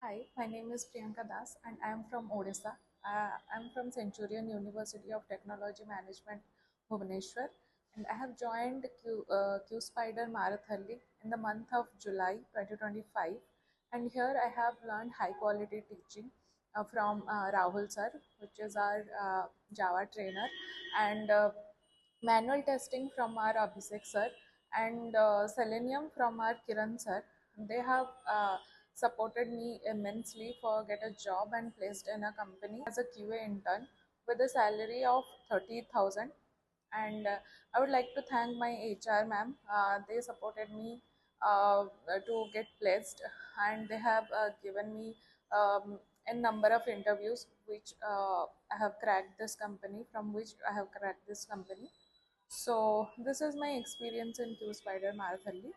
Hi, my name is Priyanka Das and I am from Odisha. I am from Centurion University of Technology Management, Bhubaneswar, and I have joined QSpider Marathahalli in the month of July 2025. And here I have learned high quality teaching from Rahul sir, which is our Java trainer, and manual testing from our Abhishek sir, and Selenium from our Kiran sir. They have supported me immensely for get a job and placed in a company as a QA intern with a salary of 30,000. And I would like to thank my HR ma'am. They supported me to get placed, and they have given me a number of interviews which I have cracked this company, from which I have cracked this company. So this is my experience in QSpider Marathahalli.